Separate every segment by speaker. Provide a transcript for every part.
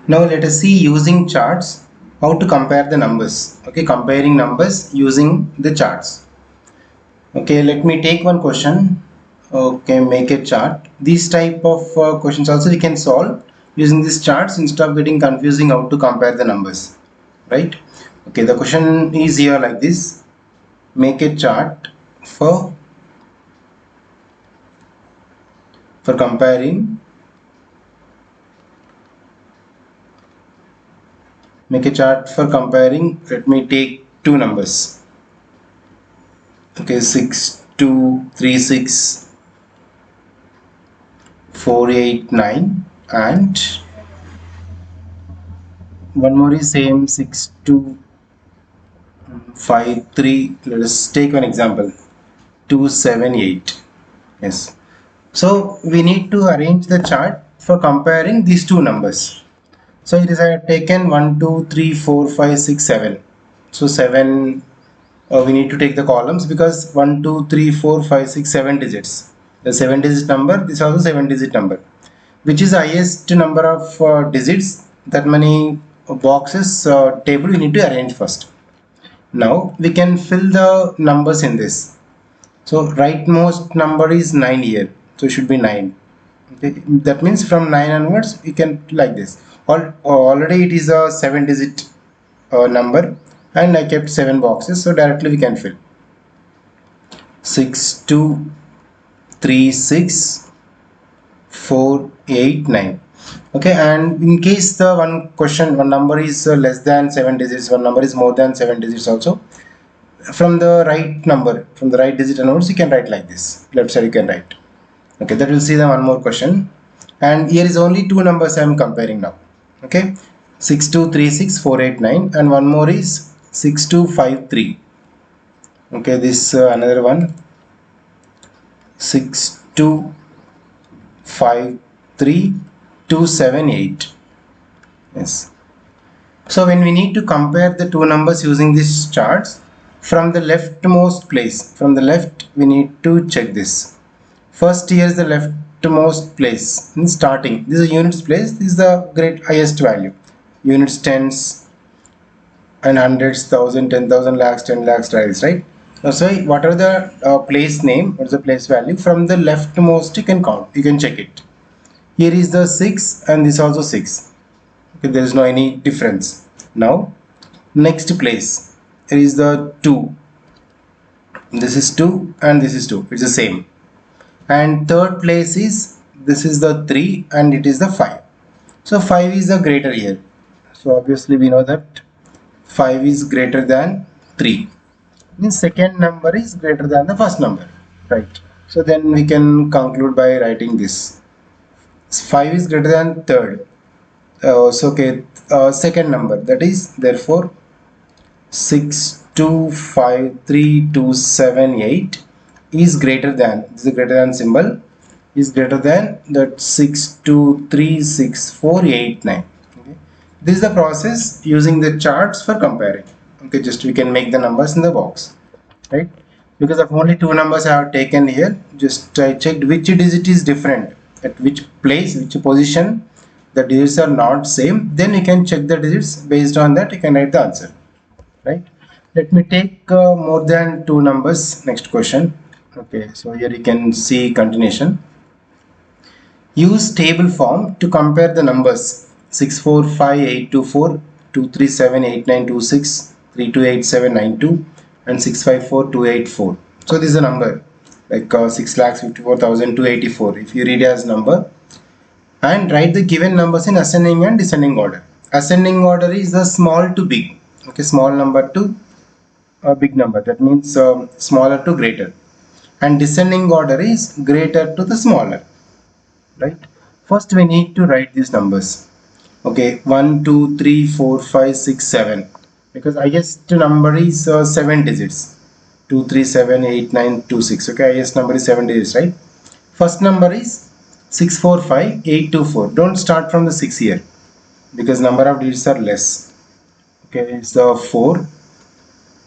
Speaker 1: Now let us see using charts how to compare the numbers. Okay, comparing numbers using the charts. Okay, let me take one question. Okay, make a chart. These type of questions also we can solve using these charts instead of getting confusing how to compare the numbers, right? Okay, the question is here like this. Make a chart for comparing. Make a chart for comparing. Let me take two numbers. Okay, 6236 489 and one more is same 6253. Let us take one example, 278. Yes, so we need to arrange the chart for comparing these two numbers. So it is I have taken 1 2 3 4 5 6 7. So 7, we need to take the columns because 1 2 3 4 5 6 7 digits. The 7 digit number, this is also 7 digit number. Which is the highest number of digits, that many boxes table we need to arrange first. Now we can fill the numbers in this. So rightmost number is 9 here, so it should be 9. Okay, that means from 9 onwards we can like this. Already it is a 7 digit number and I kept 7 boxes, so directly we can fill 6236 489. Okay, and in case the one number is less than 7 digits, one number is more than 7 digits also, from the right digit onwards you can write like this, left side you can write. Okay, that will see the one more question, and here is only two numbers I am comparing now. Okay, 6236 489 and one more is 6253. Okay, this another one 6253278. Yes, so when we need to compare the two numbers using these charts, from the leftmost place, from the left we need to check this. First, here is the leftmost place in starting. This is a units place. This is the highest value. Units, tens, and hundreds, thousand, 10,000, lakhs, 10 lakhs, trials, right? So whatever the place name, what's the place value, from the leftmost you can count. You can check it. Here is the 6 and this also 6. Okay, there is no any difference. Now, next place. Here is the 2. This is 2 and this is 2. It's the same. And third place is, this is the 3 and it is the 5. So 5 is the greater here. So obviously we know that 5 is greater than 3. Means second number is greater than the first number, right? So then we can conclude by writing this. 5 is greater than third. So okay, second number, that is therefore 6253278 is greater than, this is a greater than symbol, is greater than that 6236489. Okay, this is the process using the charts for comparing. Okay, just we can make the numbers in the box, right? Because of only two numbers I have taken here, just I checked which digit is different, at which place, which position the digits are not same, then you can check the digits. Based on that you can write the answer, right? Let me take more than two numbers. Next question. Okay, so here you can see continuation. Use table form to compare the numbers 645824, 2378926, 328792 and 654284. So this is a number like 6,54,284 if you read as number, and write the given numbers in ascending and descending order. Ascending order is the small to big. Okay, small number to a big number, that means smaller to greater, and descending order is greater to the smaller, right? First we need to write these numbers. Okay, 1 2 3 4 5 6 7, because highest number is 7 digits, 2378926. Okay, highest number is 7 digits, right? First number is 645824. Don't start from the 6 here because number of digits are less. Okay, it's the 4.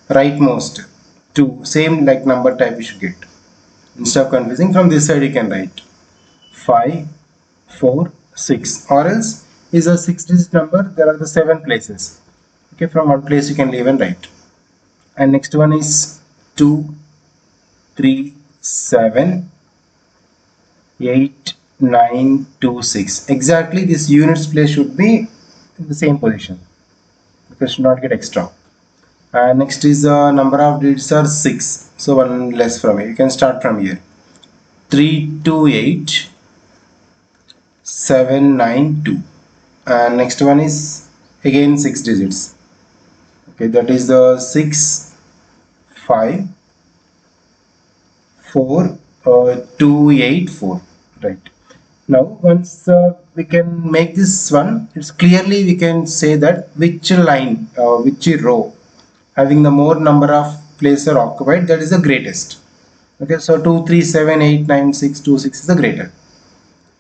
Speaker 1: Rightmost 2, same like number type you should get. Instead of confusing, from this side you can write 5 4 6, or else is a 6-digit number. There are the 7 places. Okay, from one place you can leave and write. And next one is 2, 3, 7, 8, 9, 2, 6. Exactly, this units place should be in the same position because should not get extra. And next is the number of digits are 6. So one less from here. You can start from here. 3, 2, 8, 7, 9, 2. And next one is again 6 digits. Okay, that is the 6, 5, 4, 2, 8, 4. Right. Now once we can make this one, it's clearly we can say that which line, which row having the more number of places are occupied, that is the greatest. Okay, so 2, 3, 7, 8, 9, 6, 2, 6 is the greater.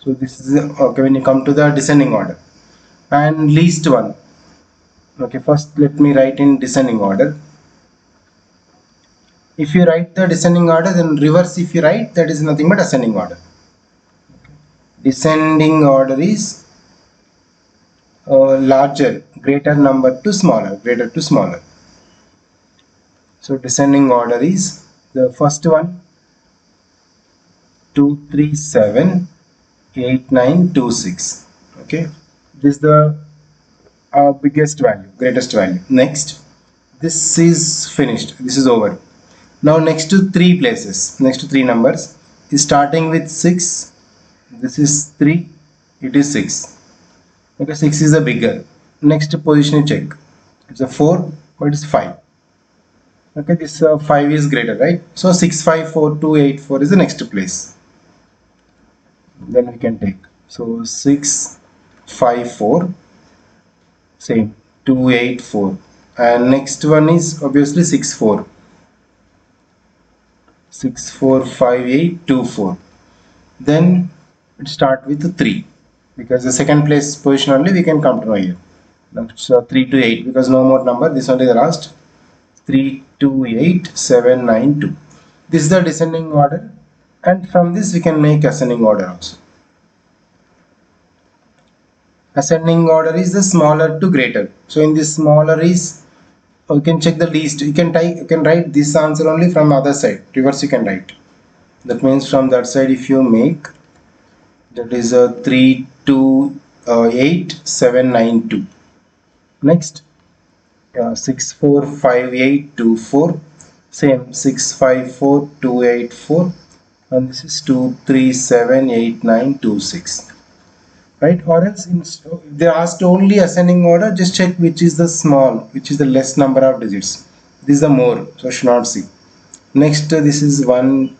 Speaker 1: So this is okay when you come to the descending order. And least one. Okay, first let me write in descending order. If you write the descending order, then reverse if you write, that is nothing but ascending order. Descending order is larger, greater number to smaller, greater to smaller. So descending order is the first one 2, 3, 7, 8, 9, 2, 6. Okay, this is the biggest value, greatest value. Next, this is finished, this is over. Now next to 3 places, next to 3 numbers is starting with 6. This is 3, it is 6. Okay, 6 is the bigger. Next position you check, it's a 4, but it's 5. Okay, this 5 is greater, right? So 6, 5, 4, 2, 8, 4 is the next place. Then we can take, so 6, 5, 4, same 2, 8, 4, and next one is obviously 6, 4, 6, 4, 5, 8, 2, 4. Then it start with 3 because the second place position only we can come to know here. So 3 to 8 because no more number, this only the last. 3, 2, 8, 7, 9, 2. This is the descending order, and from this we can make ascending order also. Ascending order is the smaller to greater. So in this smaller is, you can check the least. You can write this answer only from other side. Reverse you can write. That means from that side if you make, that is 3, 2, 8, 7, 9, 2. Next 6, 4, 5, 8, 2, 4. Same 6, 5, 4, 2, 8, 4. And this is 2, 3, 7, 8, 9, 2, 6. Right, or else if they asked only ascending order, just check which is the small, which is the less number of digits. This is the more, so should not see. Next this is 1,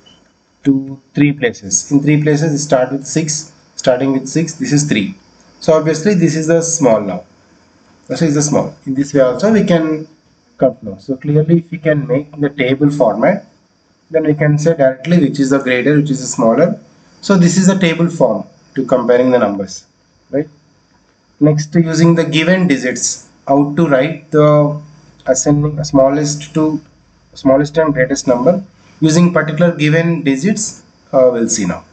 Speaker 1: 2, 3 places. In 3 places it start with 6, starting with 6, this is 3. So obviously this is the small now. This is the small. In this way also we can come now. So clearly if we can make the table format, then we can say directly which is the greater, which is the smaller. So this is the table form to comparing the numbers, right? Next, using the given digits, how to write the ascending smallest and greatest number using particular given digits, we'll see now.